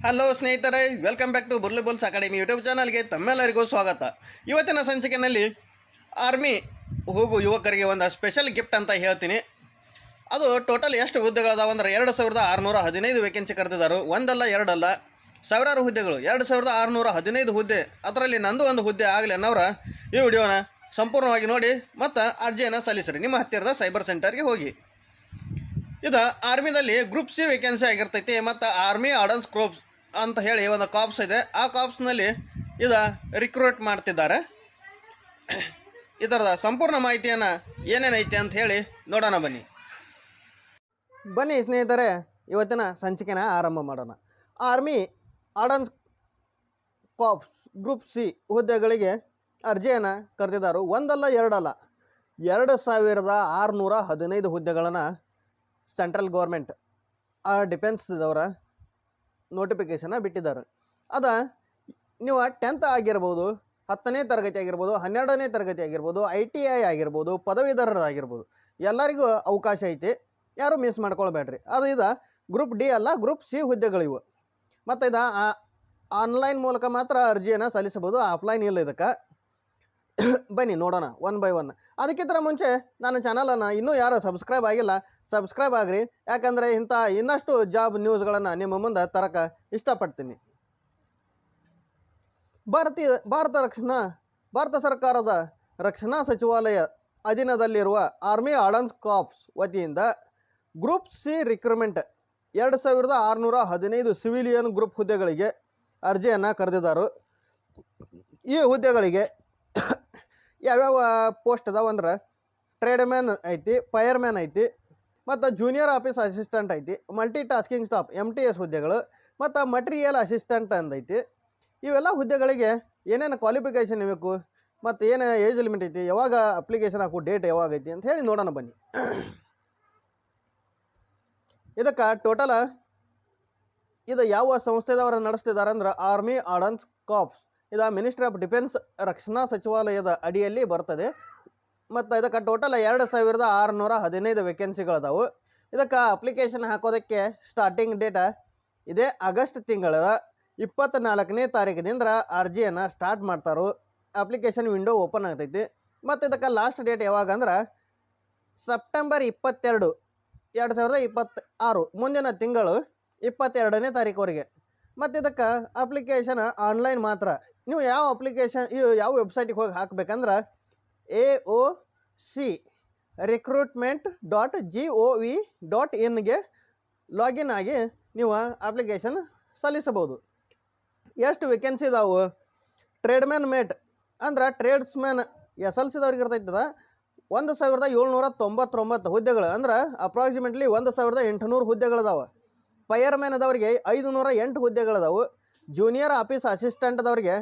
Hello ಸ್ನೇಹಿತರೆ, welcome back to Burly Bulls Academy YouTube ಚಾನಲ್ಗೆ ತಮ್ಮೆಲ್ಲರಿಗೂ ಸ್ವಾಗತ. ಇವತ್ತಿನ ಸಂಚಿಕೆಯಲ್ಲಿ ಆರ್ಮಿ ಹೋಗು ಯುವಕರಿಗೆ ಒಂದು ಸ್ಪೆಷಲ್ ಗಿಫ್ಟ್ ಅಂತ ಹೇಳ್ತೀನಿ. ಅದು ಟೋಟಲ್ ಎಷ್ಟು ಹುದ್ದೆಗಳದಾವ ಅಂದ್ರೆ 2615 ವೇಕೆನ್ಸಿ ಕರೆದಿದ್ದಾರೆ. ಒಂದಲ್ಲ ಎರಡಲ್ಲ, ಸಾವಿರಾರು ಹುದ್ದೆಗಳು. 2615 ಹುದ್ದೆ, ಅದರಲ್ಲಿ ನಂದು ಒಂದು ಹುದ್ದೆ ಆಗಲಿ ಅನ್ನೋರ ಈ ವಿಡಿಯೋನ ಸಂಪೂರ್ಣವಾಗಿ ನೋಡಿ ಮತ್ತು ಅರ್ಜಿಯನ್ನು ಸಲ್ಲಿಸ್ರಿ. ನಿಮ್ಮ ಹತ್ತಿರದ ಸೈಬರ್ ಸೆಂಟರ್ಗೆ ಹೋಗಿ. ಇದು ಆರ್ಮಿದಲ್ಲಿ ಗ್ರೂಪ್ ಸಿ ವೇಕೆನ್ಸಿ ಆಗಿರ್ತೈತಿ ಮತ್ತು ಆರ್ಮಿ ಆರ್ಡನ್ಸ್ ಕ್ರೋಪ್ಸ್ ಅಂತ ಹೇಳಿ ಒಂದು ಕಾಪ್ಸ್ ಇದೆ. ಆ ಕಾಪ್ಸ್ನಲ್ಲಿ ಇದು ರಿಕ್ರೂಟ್ ಮಾಡ್ತಿದ್ದಾರೆ. ಇದರದ ಸಂಪೂರ್ಣ ಮಾಹಿತಿಯನ್ನು ಏನೇನೈತಿ ಅಂತ ಹೇಳಿ ನೋಡೋಣ ಬನ್ನಿ ಸ್ನೇಹಿತರೆ, ಇವತ್ತಿನ ಸಂಚಿಕೆನ ಆರಂಭ ಮಾಡೋಣ. ಆರ್ಮಿ ಆರ್ಡನ್ಸ್ ಕಾಪ್ಸ್ ಗ್ರೂಪ್ ಸಿ ಹುದ್ದೆಗಳಿಗೆ ಅರ್ಜಿಯನ್ನು ಕರೆದಿದ್ದಾರೆ. ಒಂದಲ್ಲ ಎರಡಲ್ಲ, 2615 ಹುದ್ದೆಗಳನ್ನು ಸೆಂಟ್ರಲ್ ಗೌರ್ಮೆಂಟ್ ಡಿಫೆನ್ಸ್ದವರ ನೋಟಿಫಿಕೇಷನ್ನ ಬಿಟ್ಟಿದ್ದಾರೆ. ಅದು ನೀವು 10th ಆಗಿರ್ಬೋದು, 10ನೇ ತರಗತಿ ಆಗಿರ್ಬೋದು, 12ನೇ ತರಗತಿ ಆಗಿರ್ಬೋದು, ITI ಆಗಿರ್ಬೋದು, ಪದವೀಧರರಾಗಿರ್ಬೋದು, ಎಲ್ಲರಿಗೂ ಅವಕಾಶ ಐತಿ. ಯಾರು ಮಿಸ್ ಮಾಡ್ಕೊಳ್ಬೇಡ್ರಿ. ಅದು ಇದು ಗ್ರೂಪ್ ಡಿ ಅಲ್ಲ, ಗ್ರೂಪ್ ಸಿ ಹುದ್ದೆಗಳಿವು. ಮತ್ತು ಇದು ಆನ್ಲೈನ್ ಮೂಲಕ ಮಾತ್ರ ಅರ್ಜಿಯನ್ನು ಸಲ್ಲಿಸಬಹುದು, ಆಫ್ಲೈನ್ ಇಲ್ಲ ಇದಕ್ಕೆ. ಬನ್ನಿ ನೋಡೋಣ ಒನ್ ಬೈ ಒನ್. ಅದಕ್ಕಿಂತ ಮುಂಚೆ ನನ್ನ ಚಾನಲನ್ನು ಇನ್ನೂ ಯಾರು ಸಬ್ಸ್ಕ್ರೈಬ್ ಆಗಿಲ್ಲ, ಸಬ್ಸ್ಕ್ರೈಬ್ ಆಗಿರಿ. ಯಾಕಂದರೆ ಇಂಥ ಇನ್ನಷ್ಟು ಜಾಬ್ ನ್ಯೂಸ್ಗಳನ್ನು ನಿಮ್ಮ ಮುಂದೆ ತರಕ್ಕೆ ಇಷ್ಟಪಡ್ತೀನಿ. ಭಾರತ ಸರ್ಕಾರದ ರಕ್ಷಣಾ ಸಚಿವಾಲಯ ಅಧೀನದಲ್ಲಿರುವ ಆರ್ಮಿ ಆರ್ಡನ್ಸ್ ಕಾರ್ಪ್ಸ್ ವತಿಯಿಂದ group C recruitment 2615 civilian group ಹುದ್ದೆಗಳಿಗೆ ಅರ್ಜಿಯನ್ನು ಕರೆದಿದ್ದಾರೆ. ಈ ಹುದ್ದೆಗಳಿಗೆ ಯಾವ್ಯಾವ ಪೋಸ್ಟ್ ಅದಾವ ಅಂದ್ರೆ ಟ್ರೇಡ್ಮ್ಯಾನ್ ಐತಿ, ಫೈರ್ಮ್ಯಾನ್ ಐತಿ, ಮತ್ತು ಜೂನಿಯರ್ ಆಫೀಸ್ ಅಸಿಸ್ಟೆಂಟ್ ಐತಿ, ಮಲ್ಟಿ ಟಾಸ್ಕಿಂಗ್ ಸ್ಟಾಫ್ MTS ಹುದ್ದೆಗಳು, ಮತ್ತು ಮಟೀರಿಯಲ್ ಅಸಿಸ್ಟೆಂಟ್ ಅಂದೈತಿ. ಇವೆಲ್ಲ ಹುದ್ದೆಗಳಿಗೆ ಏನೇನು ಕ್ವಾಲಿಫಿಕೇಷನ್ ಬೇಕು ಮತ್ತು ಏನು ಏಜ್ ಲಿಮಿಟ್ ಐತಿ, ಯಾವಾಗ ಅಪ್ಲಿಕೇಶನ್ ಹಾಕೋ ಡೇಟ್ ಯಾವಾಗ ಐತಿ ಅಂತ ಹೇಳಿ ನೋಡೋಣ ಬನ್ನಿ. ಇದಕ್ಕೆ ಟೋಟಲ ಇದು ಯಾವ ಸಂಸ್ಥೆದವರು ನಡೆಸ್ತಿದ್ದಾರೆ ಅಂದ್ರೆ ಆರ್ಮಿ ಆರ್ಡನ್ಸ್ ಕಾರ್ಪ್ಸ್. ಇದು ಮಿನಿಸ್ಟ್ರಿ ಆಫ್ ಡಿಫೆನ್ಸ್ ರಕ್ಷಣಾ ಸಚಿವಾಲಯದ ಅಡಿಯಲ್ಲಿ ಬರ್ತದೆ. ಮತ್ತು ಇದಕ್ಕೆ ಟೋಟಲ್ 2615 ವೇಕೆನ್ಸಿಗಳದಾವು. ಇದಕ್ಕೆ ಅಪ್ಲಿಕೇಶನ್ ಹಾಕೋದಕ್ಕೆ ಸ್ಟಾರ್ಟಿಂಗ್ ಡೇಟ ಇದೇ ಆಗಸ್ಟ್ ತಿಂಗಳ 24ನೇ ತಾರೀಕಿನಿಂದ ಅರ್ಜಿಯನ್ನು ಸ್ಟಾರ್ಟ್ ಮಾಡ್ತಾರೋ. ಅಪ್ಲಿಕೇಶನ್ ವಿಂಡೋ ಓಪನ್ ಆಗ್ತೈತಿ. ಮತ್ತು ಇದಕ್ಕೆ ಲಾಸ್ಟ್ ಡೇಟ್ ಯಾವಾಗ ಅಂದ್ರೆ ಸೆಪ್ಟೆಂಬರ್ 22, 2026, ಮುಂದಿನ ತಿಂಗಳು 22ನೇ ತಾರೀಕುವರೆಗೆ. ಮತ್ತು ಇದಕ್ಕೆ ಅಪ್ಲಿಕೇಶನ್ ಆನ್ಲೈನ್ ಮಾತ್ರ. ನೀವು ಯಾವ ಅಪ್ಲಿಕೇಶನ್ ಯಾವ ವೆಬ್ಸೈಟಿಗೆ ಹೋಗಿ ಹಾಕಬೇಕಂದ್ರೆ AOC recruitment.gov.in ಲಾಗಿನ್ ಆಗಿ ನೀವು ಅಪ್ಲಿಕೇಶನ್ ಸಲ್ಲಿಸಬಹುದು. ಎಷ್ಟು ವೇಕೆನ್ಸಿ ಇದಾವೆ? ಟ್ರೇಡ್ಮ್ಯಾನ್ ಮೇಟ್ ಅಂದ್ರೆ ಟ್ರೇಡ್ಸ್ಮ್ಯಾನ್ SLCದವ್ರಿಗೆ ಇರ್ತೈತದ 1799 ಹುದ್ದೆಗಳು, ಅಂದ್ರೆ ಅಪ್ರಾಕ್ಸಿಮೇಟ್ಲಿ 1800 ಹುದ್ದೆಗಳದಾವೆ. ಫೈರ್ಮ್ಯಾನ್ ಅದವ್ರಿಗೆ 508 ಹುದ್ದೆಗಳದಾವು. ಜೂನಿಯರ್ ಆಫೀಸ್ ಅಸಿಸ್ಟೆಂಟ್ದವ್ರಿಗೆ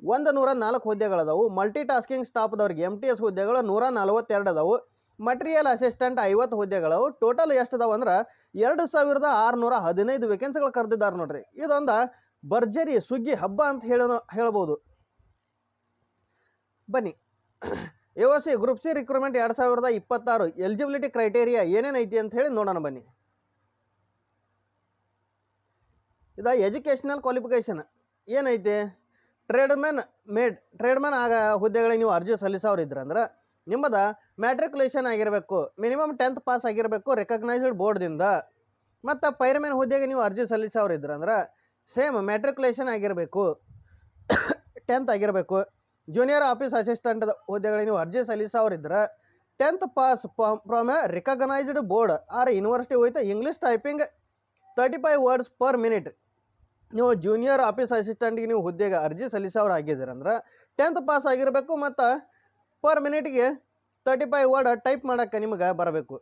104 ಹುದ್ದೆಗಳದಾವು. ಮಲ್ಟಿ ಟಾಸ್ಕಿಂಗ್ ಸ್ಟಾಫ್ದವ್ರಿಗೆ MTS ಹುದ್ದೆಗಳು 142 ಅದಾವು. Material assistant 50 ಹುದ್ದೆಗಳವು. ಟೋಟಲ್ ಎಷ್ಟು ಅದಾವೆ ಅಂದ್ರೆ 2615 ವೇಕೆನ್ಸಿಗಳು ಕರೆದಿದ್ದಾರೆ ನೋಡ್ರಿ. ಇದೊಂದು ಭರ್ಜರಿ ಸುಗ್ಗಿ ಹಬ್ಬ ಅಂತ ಹೇಳ್ಬೋದು. ಬನ್ನಿ, AOC group C recruitment 2026 eligibility criteria ಏನೇನೈತಿ ಅಂತ ಹೇಳಿ ನೋಡೋಣ ಬನ್ನಿ. ಇದು ಎಜುಕೇಷನಲ್ ಕ್ವಾಲಿಫಿಕೇಷನ್ ಏನೈತಿ? ಟ್ರೇಡ್ಮ್ಯಾನ್ ಆಗ ಹುದ್ದೆಗಳಿಗೆ ನೀವು ಅರ್ಜಿ ಸಲ್ಲಿಸೋರಿದ್ರೆ ಅಂದ್ರೆ ನಿಮ್ಮದು ಮ್ಯಾಟ್ರಿಕ್ಯುಲೇಷನ್ ಆಗಿರಬೇಕು, ಮಿನಿಮಮ್ 10th ಪಾಸ್ ಆಗಿರಬೇಕು ರೆಕಗ್ನೈಸ್ಡ್ ಬೋರ್ಡ್ದಿಂದ. ಮತ್ತು ಫೈರ್ಮ್ಯಾನ್ ಹುದ್ದೆಗೆ ನೀವು ಅರ್ಜಿ ಸಲ್ಲಿಸೋರಿದ್ರೆ ಅಂದ್ರೆ ಸೇಮ್ ಮ್ಯಾಟ್ರಿಕ್ಯುಲೇಷನ್ ಆಗಿರಬೇಕು, 10th ಆಗಿರಬೇಕು. ಜೂನಿಯರ್ ಆಫೀಸ್ ಅಸಿಸ್ಟೆಂಟ್ ಹುದ್ದೆಗಳಿಗೆ ನೀವು ಅರ್ಜಿ ಸಲ್ಲಿಸೋರಿದ್ರೆ 10th pass from a recognised board or university with English typing 35 words per minute. ನೀವು ಜೂನಿಯರ್ ಆಫೀಸ್ ಅಸಿಸ್ಟೆಂಟ್ಗೆ ನೀವು ಹುದ್ದೆಗೆ ಅರ್ಜಿ ಸಲ್ಲಿಸೋರು ಆಗಿದ್ದೀರಂದ್ರೆ 10th ಪಾಸ್ ಆಗಿರಬೇಕು ಮತ್ತು ಪರ್ ಮಿನಿಟ್ಗೆ 35 ವರ್ಡ್ ಟೈಪ್ ಮಾಡೋಕ್ಕೆ ನಿಮ್ಗೆ ಬರಬೇಕು.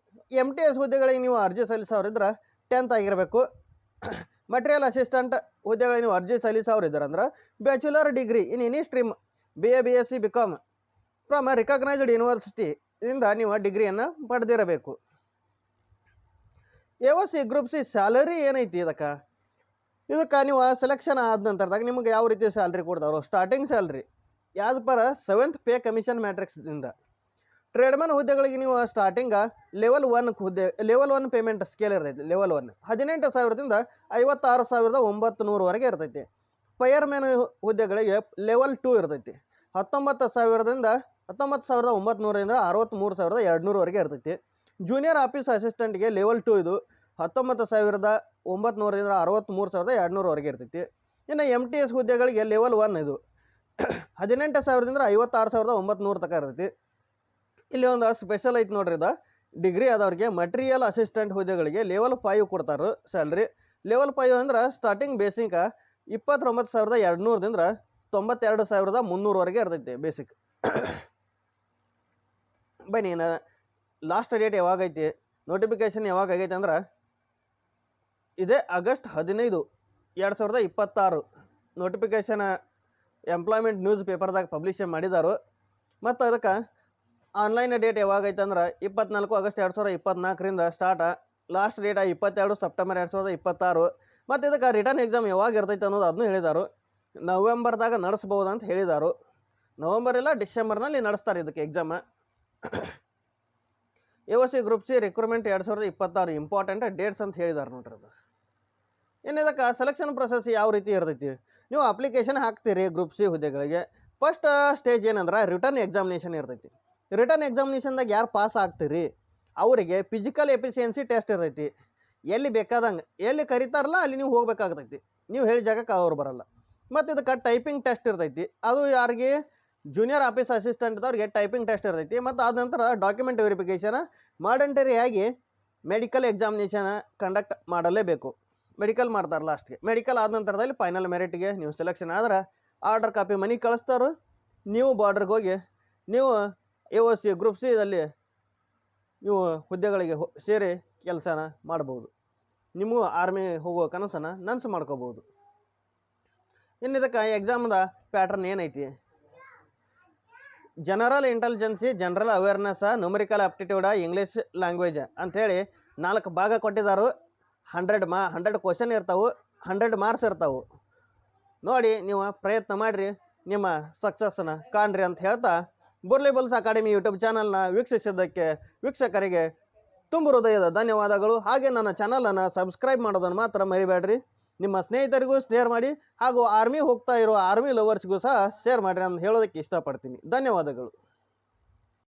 MTS ಹುದ್ದೆಗಳಿಗೆ ನೀವು ಅರ್ಜಿ ಸಲ್ಲಿಸೋರಿದ್ರೆ 10th ಆಗಿರಬೇಕು. ಮಟೀರಿಯಲ್ ಅಸಿಸ್ಟೆಂಟ್ ಹುದ್ದೆಗಳಿಗೆ ನೀವು ಅರ್ಜಿ ಸಲ್ಲಿಸೋರಿದ್ರಂದ್ರೆ bachelor degree in any stream BA BSc BCom from recognised ಯೂನಿವರ್ಸಿಟಿಯಿಂದ ನೀವು ಡಿಗ್ರಿಯನ್ನು ಪಡೆದಿರಬೇಕು. AOC ಗ್ರೂಪ್ ಸಿ ಸ್ಯಾಲರಿ ಏನೈತಿ? ಇದಕ್ಕೆ ನೀವು ಸೆಲೆಕ್ಷನ್ ಆದ ನಂತರದಾಗ ನಿಮಗೆ ಯಾವ ರೀತಿ ಸ್ಯಾಲ್ರಿ ಕೊಡ್ತಾರೋ starting salary as per 7th pay commission ಮ್ಯಾಟ್ರಿಕ್ಸ್ದಿಂದ ಟ್ರೇಡ್ಮನ್ ಹುದ್ದೆಗಳಿಗೆ ನೀವು ಸ್ಟಾರ್ಟಿಂಗ್ ಲೆವೆಲ್ 1 ಹುದ್ದೆ ಲೆವೆಲ್ 1 ಪೇಮೆಂಟ್ ಸ್ಕೇಲ್ ಇರ್ತೈತಿ. ಲೆವೆಲ್ 1 18,000ದಿಂದ 56,900ವರೆಗೆ ಇರ್ತೈತಿ. ಫೈರ್ಮ್ಯಾನ್ ಹುದ್ದೆಗಳಿಗೆ ಲೆವೆಲ್ 2 ಇರ್ತೈತಿ. 19,900ರಿಂದ 63,200ವರೆಗೆ ಇರ್ತೈತಿ. ಜೂನಿಯರ್ ಆಫೀಸ್ ಅಸಿಸ್ಟೆಂಟ್ಗೆ ಲೆವೆಲ್ 2 ಇದು 19,900ರಿಂದ 63,200ವರೆಗೆ ಇರ್ತೈತಿ. ಇನ್ನು MTS ಹುದ್ದೆಗಳಿಗೆ ಲೆವೆಲ್ 1 ಇದು 18,000ದಿಂದ 56,900 ತನಕ ಇರ್ತೈತಿ. ಇಲ್ಲಿ ಒಂದು ಸ್ಪೆಷಲ್ ಐತಿ ನೋಡ್ರಿ, ಇದು ಡಿಗ್ರಿ ಆದವ್ರಿಗೆ ಮಟೀರಿಯಲ್ ಅಸಿಸ್ಟೆಂಟ್ ಹುದ್ದೆಗಳಿಗೆ ಲೆವೆಲ್ 5 ಕೊಡ್ತಾರೆ ಸ್ಯಾಲ್ರಿ. ಲೆವೆಲ್ 5 ಅಂದ್ರೆ ಸ್ಟಾರ್ಟಿಂಗ್ ಬೇಸಿಕ್ 29,200ದಿಂದ 92,300ವರೆಗೆ ಇರ್ತೈತಿ ಬೇಸಿಕ್. ಬನ್ನಿ ಲಾಸ್ಟ್ ಡೇಟ್ ಯಾವಾಗೈತಿ, ನೋಟಿಫಿಕೇಶನ್ ಯಾವಾಗ ಆಗೈತೆ ಅಂದ್ರೆ ಇದೇ ಆಗಸ್ಟ್ 15, 2026 ನೋಟಿಫಿಕೇಶನ್ ಎಂಪ್ಲಾಯ್ಮೆಂಟ್ ನ್ಯೂಸ್ ಪೇಪರ್ದಾಗ ಪಬ್ಲಿಷ್ ಮಾಡಿದಾರು. ಮತ್ತು ಅದಕ್ಕೆ ಆನ್ಲೈನ್ ಡೇಟ್ ಯಾವಾಗೈತೆ ಅಂದ್ರೆ 24 ಆಗಸ್ಟ್ 2024ರಿಂದ ಸ್ಟಾರ್ಟ್. Last date 22 September 2026. ಮತ್ತು ಇದಕ್ಕೆ ರಿಟರ್ನ್ ಎಕ್ಸಾಮ್ ಯಾವಾಗ ಇರ್ತೈತೆ ಅನ್ನೋದು ಅದನ್ನು ಹೇಳಿದಾರು. ನವೆಂಬರ್ದಾಗ ನಡೆಸ್ಬೋದು ಅಂತ ಹೇಳಿದಾರು. ನವೆಂಬರ್ ಇಲ್ಲ ಡಿಸೆಂಬರ್ನಲ್ಲಿ ನಡೆಸ್ತಾರೆ ಇದಕ್ಕೆ exam. AOC group C recruitment 2026 important dates ಅಂತ ಹೇಳಿದಾರೆ ನೋಡ್ರಿ. ಅದು ಇನ್ನು ಇದಕ್ಕೆ ಸೆಲೆಕ್ಷನ್ ಪ್ರೊಸೆಸ್ ಯಾವ ರೀತಿ ಇರ್ತೈತಿ, ನೀವು ಅಪ್ಲಿಕೇಶನ್ ಹಾಕ್ತೀರಿ ಗ್ರೂಪ್ ಸಿ ಹುದ್ದೆಗಳಿಗೆ. ಫಸ್ಟ್ ಸ್ಟೇಜ್ ಏನಂದ್ರೆ ರಿಟರ್ನ್ ಎಕ್ಸಾಮಿನೇಷನ್ ಇರ್ತೈತಿ. ರಿಟರ್ನ್ ಎಕ್ಸಾಮಿನೇಷನ್ದಾಗ ಯಾರು ಪಾಸ್ ಆಗ್ತೀರಿ ಅವರಿಗೆ ಫಿಸಿಕಲ್ ಎಫಿಷಿಯನ್ಸಿ ಟೆಸ್ಟ್ ಇರ್ತೈತಿ. ಎಲ್ಲಿ ಬೇಕಾದಂಗೆ ಎಲ್ಲಿ ಕರಿತಾರಲ್ಲ ಅಲ್ಲಿ ನೀವು ಹೋಗ್ಬೇಕಾಗ್ತೈತಿ, ನೀವು ಹೇಳಿದ ಜಾಗಕ್ಕೆ ಅವ್ರು ಬರಲ್ಲ. ಮತ್ತು ಇದಕ್ಕೆ ಟೈಪಿಂಗ್ ಟೆಸ್ಟ್ ಇರ್ತೈತಿ. ಅದು ಯಾರಿಗೆ ಜೂನಿಯರ್ ಆಫೀಸ್ ಅಸಿಸ್ಟೆಂಟ್ ಅವ್ರಿಗೆ ಟೈಪಿಂಗ್ ಟೆಸ್ಟ್ ಇರ್ತೈತಿ. ಮತ್ತು ಆದ ನಂತರ ಡಾಕ್ಯುಮೆಂಟ್ ವೆರಿಫಿಕೇಷನ್ ಮಾಡಂಟರಿ ಆಗಿ ಮೆಡಿಕಲ್ ಎಕ್ಸಾಮಿನೇಷನ್ ಕಂಡಕ್ಟ್ ಮಾಡಲೇಬೇಕು. ಮೆಡಿಕಲ್ ಮಾಡ್ತಾರೆ ಲಾಸ್ಟ್ಗೆ. ಮೆಡಿಕಲ್ ಆದ ನಂತರದಲ್ಲಿ ಫೈನಲ್ ಮೆರಿಟ್ಗೆ ನೀವು ಸೆಲೆಕ್ಷನ್ ಆದ್ರೆ ಆರ್ಡರ್ ಕಾಪಿ ಮನೆಗೆ ಕಳಿಸ್ತಾರೆ. ನೀವು ಬಾರ್ಡ್ರಿಗೆ ಹೋಗಿ ನೀವು AOC ಗ್ರೂಪ್ ಸಿ ದಲ್ಲಿ ನೀವು ಹುದ್ದೆಗಳಿಗೆ ಸೇರಿ ಕೆಲಸನ ಮಾಡ್ಬೋದು. ನೀವು ಆರ್ಮಿ ಹೋಗೋ ಕನಸನ್ನು ನನಸು ಮಾಡ್ಕೋಬೋದು. ಇನ್ನು ಇದಕ್ಕೆ ಎಕ್ಸಾಮ್ದ ಪ್ಯಾಟ್ರನ್ ಏನೈತಿ, general intelligence, general awareness, numerical aptitude, English language ಅಂಥೇಳಿ 4 ಭಾಗ ಕೊಟ್ಟಿದ್ದಾರೆ. 100 ಕ್ವಶನ್ ಇರ್ತಾವೆ, 100 ಮಾರ್ಕ್ಸ್ ಇರ್ತಾವೆ. ನೋಡಿ ನೀವು ಪ್ರಯತ್ನ ಮಾಡಿರಿ, ನಿಮ್ಮ ಸಕ್ಸಸ್ನ ಕಾಣ್ರಿ ಅಂತ ಹೇಳ್ತಾ ಬುರ್ಲಿ ಬಲ್ಸ್ ಅಕಾಡೆಮಿ ಯೂಟ್ಯೂಬ್ ಚಾನಲ್ನ ವೀಕ್ಷಕರಿಗೆ ತುಂಬ ಹೃದಯದ ಧನ್ಯವಾದಗಳು. ಹಾಗೆ ನನ್ನ ಚಾನಲನ್ನು ಸಬ್ಸ್ಕ್ರೈಬ್ ಮಾಡೋದನ್ನು ಮಾತ್ರ ಮರಿಬೇಡ್ರಿ. ನಿಮ್ಮ ಸ್ನೇಹಿತರಿಗೂ ಶೇರ್ ಮಾಡಿ, ಹಾಗೂ ಆರ್ಮಿ ಹೋಗ್ತಾ ಇರೋ ಆರ್ಮಿ ಲವರ್ಸ್ಗೂ ಸಹ ಶೇರ್ ಮಾಡಿರಿ ಅಂತ ಹೇಳೋದಕ್ಕೆ ಇಷ್ಟಪಡ್ತೀನಿ. ಧನ್ಯವಾದಗಳು.